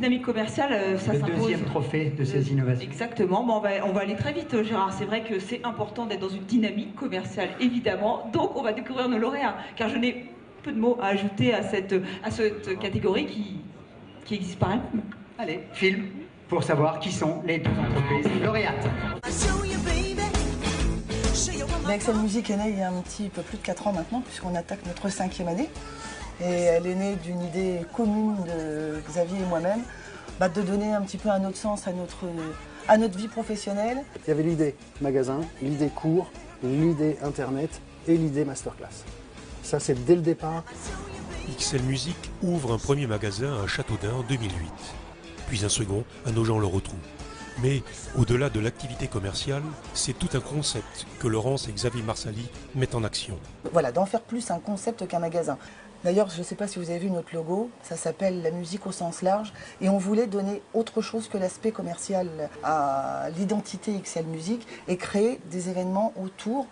dynamique commerciale, ça s'impose. Le deuxième trophée de ces innovations. Exactement, bon, on va aller très vite Gérard, c'est vrai que c'est important d'être dans une dynamique commerciale évidemment, donc on va découvrir nos lauréats, car je n'ai peu de mots à ajouter à cette catégorie qui existe par elle-même. Allez, film, pour savoir qui sont les 12 entreprises lauréates. Excel Music est née il y a un petit peu plus de 4 ans maintenant, puisqu'on attaque notre 5e année. Et elle est née d'une idée commune de Xavier et moi-même, de donner un petit peu un autre sens à notre vie professionnelle. Il y avait l'idée magasin, l'idée cours, l'idée internet et l'idée masterclass. Ça, c'est dès le départ. XL Music ouvre un premier magasin à Châteaudun en 2008, puis un second à Nogent-le-Rotrou. Mais au-delà de l'activité commerciale, c'est tout un concept que Laurence et Xavier Marsali mettent en action. Voilà, d'en faire plus un concept qu'un magasin. D'ailleurs, je ne sais pas si vous avez vu notre logo, ça s'appelle la musique au sens large. Et on voulait donner autre chose que l'aspect commercial à l'identité XL Music et créer des événements autour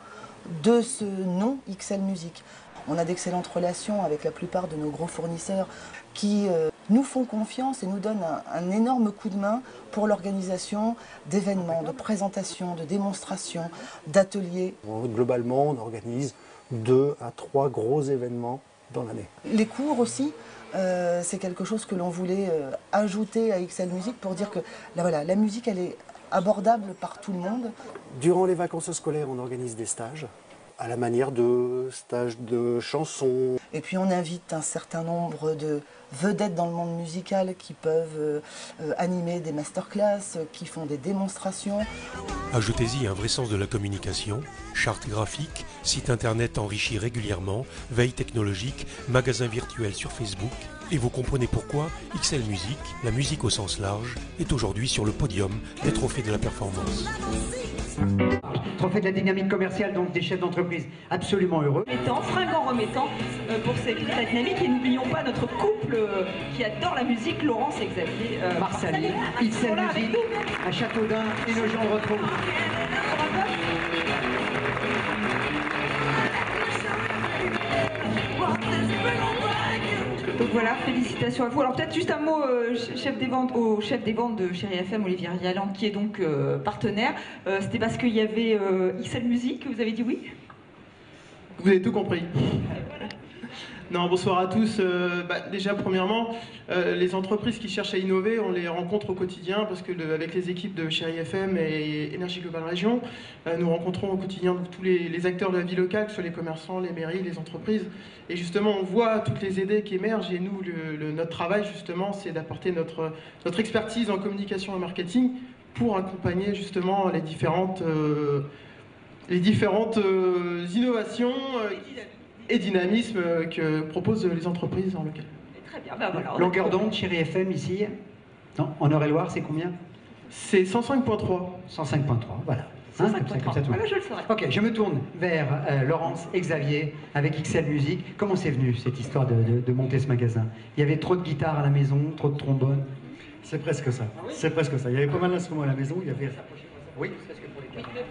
de ce nom XL Music. On a d'excellentes relations avec la plupart de nos gros fournisseurs qui nous font confiance et nous donnent un énorme coup de main pour l'organisation d'événements, de présentations, de démonstrations, d'ateliers. Globalement, on organise 2 à 3 gros événements dans l'année. Les cours aussi, c'est quelque chose que l'on voulait ajouter à XL Music pour dire que la musique, elle est abordable par tout le monde. Durant les vacances scolaires, on organise des stages, à la manière de stages de chansons. Et puis on invite un certain nombre de vedettes dans le monde musical qui peuvent animer des masterclass, qui font des démonstrations. Ajoutez-y un vrai sens de la communication, charte graphique, site internet enrichi régulièrement, veille technologique, magasin virtuel sur Facebook, et vous comprenez pourquoi XL Music, la musique au sens large, est aujourd'hui sur le podium des trophées de la performance. Trophée de la dynamique commerciale, donc des chefs d'entreprise absolument heureux. Fringant remettant pour cette dynamique, et n'oublions pas notre couple qui adore la musique, Laurence et Xavier Marsali, XL Music, à Châteaudun et Nogent-le-Rotrou. Donc voilà, félicitations à vous. Alors peut-être juste un mot au chef des ventes de Chérie FM, Olivier Rialand, qui est donc partenaire. C'était parce qu'il y avait XL Music que vous avez dit oui? Vous avez tout compris. Non, bonsoir à tous. Déjà, premièrement, les entreprises qui cherchent à innover, on les rencontre au quotidien parce que avec les équipes de Chérie FM et Énergie Globale Région, nous rencontrons au quotidien tous les acteurs de la vie locale, que ce soit les commerçants, les mairies, les entreprises. Et justement, on voit toutes les idées qui émergent et nous, notre travail, justement, c'est d'apporter notre expertise en communication et marketing pour accompagner justement les différentes innovations et dynamisme que proposent les entreprises en local. Très bien, voilà. Longueur d'onde, Chérie FM ici. Non, en Eure-et-Loire, c'est combien? C'est 105.3. 105.3, voilà. 105.3, voilà, je le saurais. Ok, je me tourne vers Laurence et Xavier avec XL Music. Comment c'est venu cette histoire de monter ce magasin? Il y avait trop de guitares à la maison, trop de trombones? C'est presque ça. C'est presque ça. Il y avait pas mal d'instruments à la maison. Il y avait... Oui, parce que pour les caméras.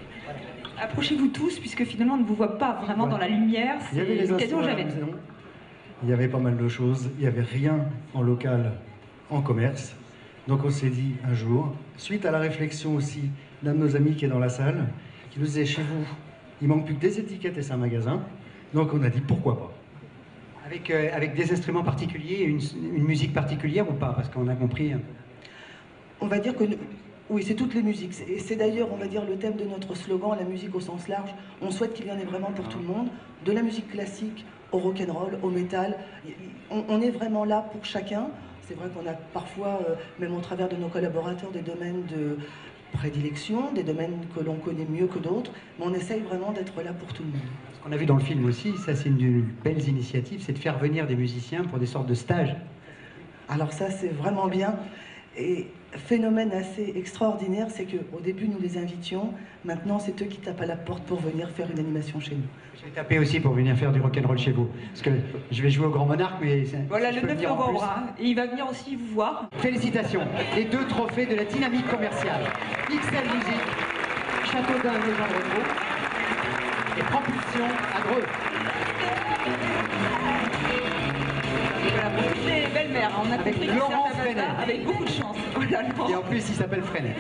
Approchez-vous tous, puisque finalement on ne vous voit pas vraiment dans la lumière. Il y avait les instruments à la maison. Il y avait pas mal de choses. Il n'y avait rien en local, en commerce. Donc on s'est dit un jour, suite à la réflexion aussi d'un de nos amis qui est dans la salle, qui nous disait, chez vous, il manque plus que des étiquettes et c'est un magasin. Donc on a dit, pourquoi pas. Avec des instruments particuliers, une musique particulière ou pas? Parce qu'on a compris un peu. On va dire que... Oui, c'est toutes les musiques. C'est d'ailleurs, on va dire, le thème de notre slogan, la musique au sens large. On souhaite qu'il y en ait vraiment pour tout le monde. De la musique classique au rock'n'roll, au métal. On est vraiment là pour chacun. C'est vrai qu'on a parfois, même au travers de nos collaborateurs, des domaines de prédilection, des domaines que l'on connaît mieux que d'autres. Mais on essaye vraiment d'être là pour tout le monde. Ce qu'on a vu dans le film aussi, ça c'est une belle initiative, c'est de faire venir des musiciens pour des sortes de stages. Alors ça, c'est vraiment bien. Et phénomène assez extraordinaire, c'est qu'au début, nous les invitions. Maintenant, c'est eux qui tapent à la porte pour venir faire une animation chez nous. Je vais taper aussi pour venir faire du rock'n'roll chez vous. Parce que je vais jouer au Grand Monarque, mais... Voilà, le 9 novembre, hein, et il va venir aussi vous voir. Félicitations. Les 2 trophées de la dynamique commerciale. XL Music, Châteaudun et Nogent-le-Rotrou, et Propulsion à Dreux. Voilà, pour toutes les belles belle mère. On a Avec compris que Laurent Serge Tabata Freinet. avec beaucoup de chance. Voilà, Laurent. Et en plus, il s'appelle Freinet.